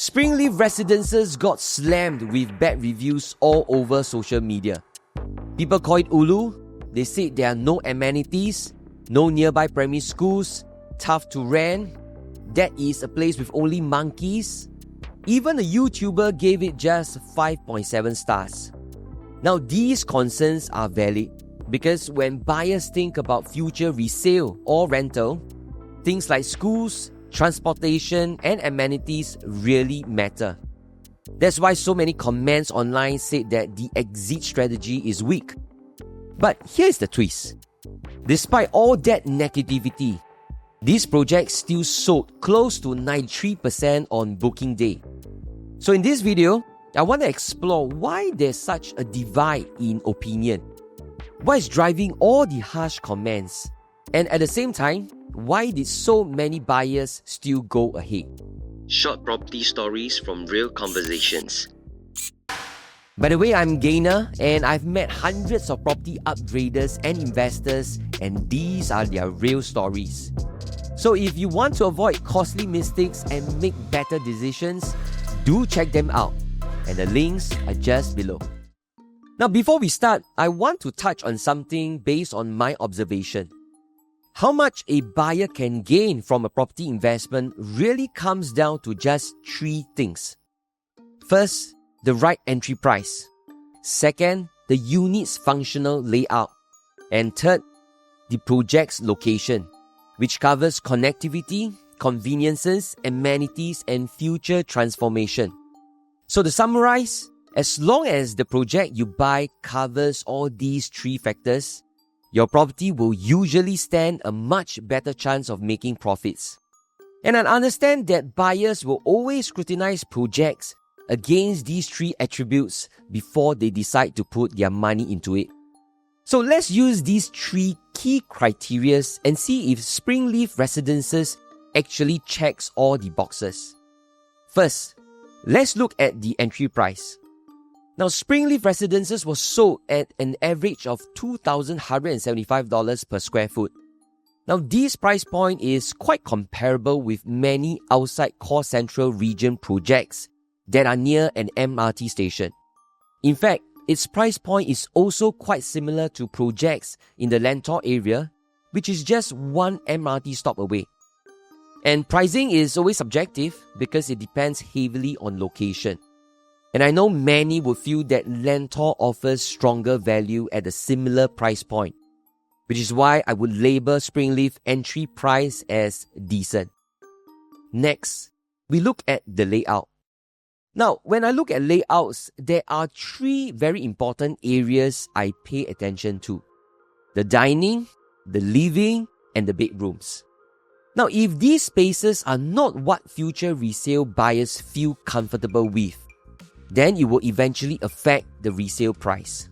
SpringLeaf Residences got slammed with bad reviews all over social media. People call it Ulu. They say there are no amenities, no nearby primary schools, tough to rent, that is a place with only monkeys. Even a YouTuber gave it just 5.7 stars. Now these concerns are valid because when buyers think about future resale or rental, things like schools, transportation and amenities really matter. That's why so many comments online said that the exit strategy is weak. But here's the twist. Despite all that negativity, these projects still sold close to 93% on booking day. So in this video, I want to explore why there's such a divide in opinion. What is driving all the harsh comments? And at the same time, why did so many buyers still go ahead? Short property stories from real conversations. By the way, I'm Gaynor and I've met hundreds of property upgraders and investors, and these are their real stories. So if you want to avoid costly mistakes and make better decisions, do check them out. And the links are just below. Now before we start, I want to touch on something based on my observation. How much a buyer can gain from a property investment really comes down to just three things. First, the right entry price. Second, the unit's functional layout. And third, the project's location, which covers connectivity, conveniences, amenities, and future transformation. So to summarize, as long as the project you buy covers all these three factors, your property will usually stand a much better chance of making profits. And I understand that buyers will always scrutinize projects against these three attributes before they decide to put their money into it. So let's use these three key criteria and see if SpringLeaf Residences actually checks all the boxes. First, let's look at the entry price. Now, SpringLeaf Residences was sold at an average of $2,175 per square foot. Now, this price point is quite comparable with many outside core central region projects that are near an MRT station. In fact, its price point is also quite similar to projects in the Lentor area, which is just one MRT stop away. And pricing is always subjective because it depends heavily on location. And I know many would feel that Lentor offers stronger value at a similar price point, which is why I would label SpringLeaf entry price as decent. Next, we look at the layout. Now, when I look at layouts, there are three very important areas I pay attention to: the dining, the living, and the bedrooms. Now, if these spaces are not what future resale buyers feel comfortable with, then it will eventually affect the resale price.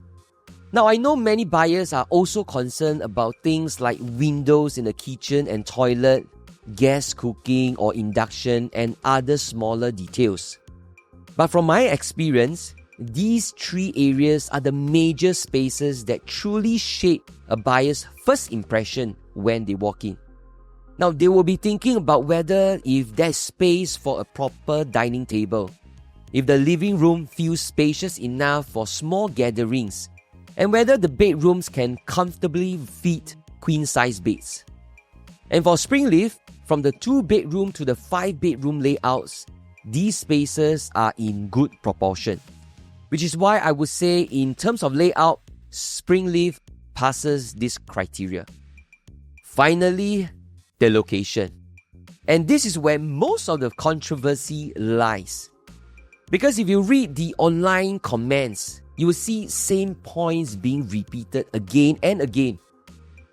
Now, I know many buyers are also concerned about things like windows in the kitchen and toilet, gas cooking or induction, and other smaller details. But from my experience, these three areas are the major spaces that truly shape a buyer's first impression when they walk in. Now, they will be thinking about whether if there's space for a proper dining table, if the living room feels spacious enough for small gatherings, and whether the bedrooms can comfortably fit queen-size beds. And for SpringLeaf, from the 2-bedroom to the 5-bedroom layouts, these spaces are in good proportion, which is why I would say in terms of layout, SpringLeaf passes this criteria. Finally, the location. And this is where most of the controversy lies. Because if you read the online comments, you will see same points being repeated again and again.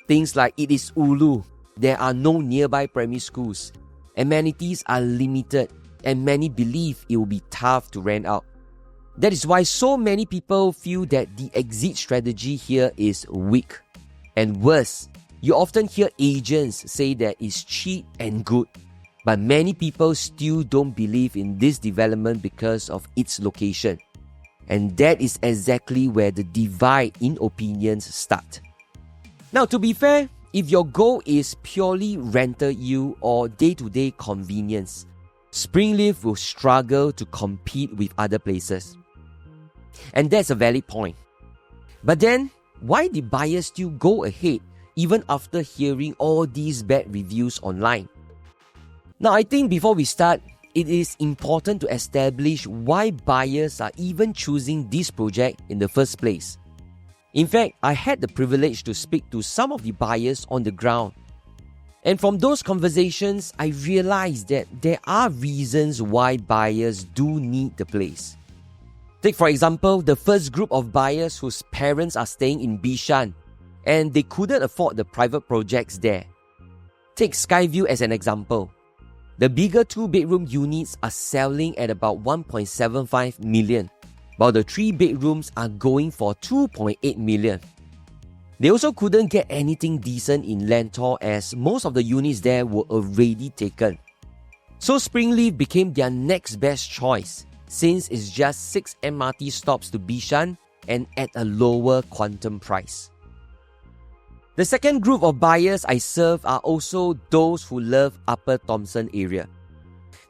Things like it is Ulu, there are no nearby primary schools, amenities are limited, and many believe it will be tough to rent out. That is why so many people feel that the exit strategy here is weak. And worse, you often hear agents say that it's cheap and good, but many people still don't believe in this development because of its location. And that is exactly where the divide in opinions start. Now, to be fair, if your goal is purely rental yield or day-to-day convenience, SpringLeaf will struggle to compete with other places. And that's a valid point. But then, why did buyers still go ahead even after hearing all these bad reviews online? Now, I think before we start, it is important to establish why buyers are even choosing this project in the first place. In fact, I had the privilege to speak to some of the buyers on the ground. And from those conversations, I realized that there are reasons why buyers do need the place. Take for example, the first group of buyers whose parents are staying in Bishan and they couldn't afford the private projects there. Take Skyview as an example. The bigger 2-bedroom units are selling at about 1.75 million, while the 3-bedrooms are going for 2.8 million. They also couldn't get anything decent in Lentor as most of the units there were already taken. So SpringLeaf became their next best choice since it's just 6 MRT stops to Bishan and at a lower quantum price. The second group of buyers I serve are also those who love Upper Thomson area.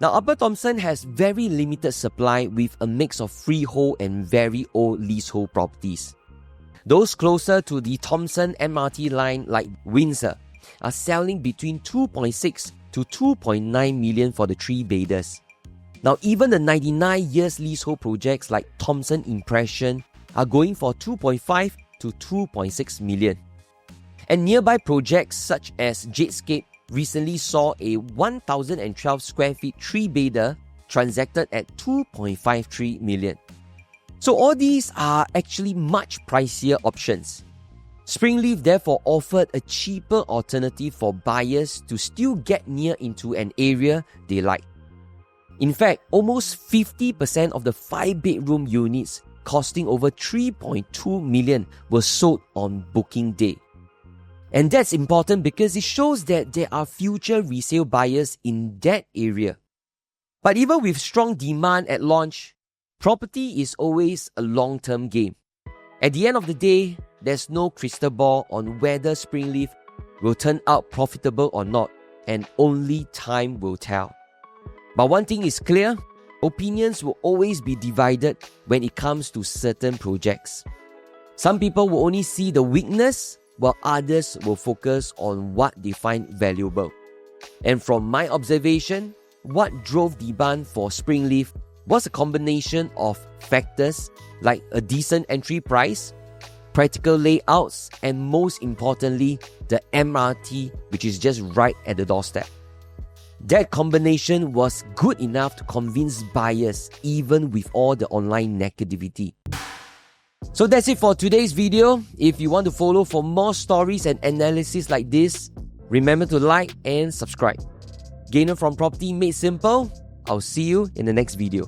Now, Upper Thomson has very limited supply with a mix of freehold and very old leasehold properties. Those closer to the Thomson MRT line like Windsor are selling between 2.6 to 2.9 million for the 3-bedders. Now, even the 99 years leasehold projects like Thomson Impression are going for 2.5 to 2.6 million. And nearby projects such as Jadescape recently saw a 1,012 square feet 3-bedder transacted at 2.53 million. So all these are actually much pricier options. SpringLeaf therefore offered a cheaper alternative for buyers to still get near into an area they like. In fact, almost 50% of the 5-bedroom units costing over 3.2 million were sold on booking day. And that's important because it shows that there are future resale buyers in that area. But even with strong demand at launch, property is always a long-term game. At the end of the day, there's no crystal ball on whether SpringLeaf will turn out profitable or not, and only time will tell. But one thing is clear, opinions will always be divided when it comes to certain projects. Some people will only see the weakness, while others will focus on what they find valuable. And from my observation, what drove demand for SpringLeaf was a combination of factors like a decent entry price, practical layouts, and most importantly, the MRT, which is just right at the doorstep. That combination was good enough to convince buyers even with all the online negativity. So that's it for today's video. If you want to follow for more stories and analysis like this, remember to like and subscribe. Gaynor from Property Made Simple. I'll see you in the next video.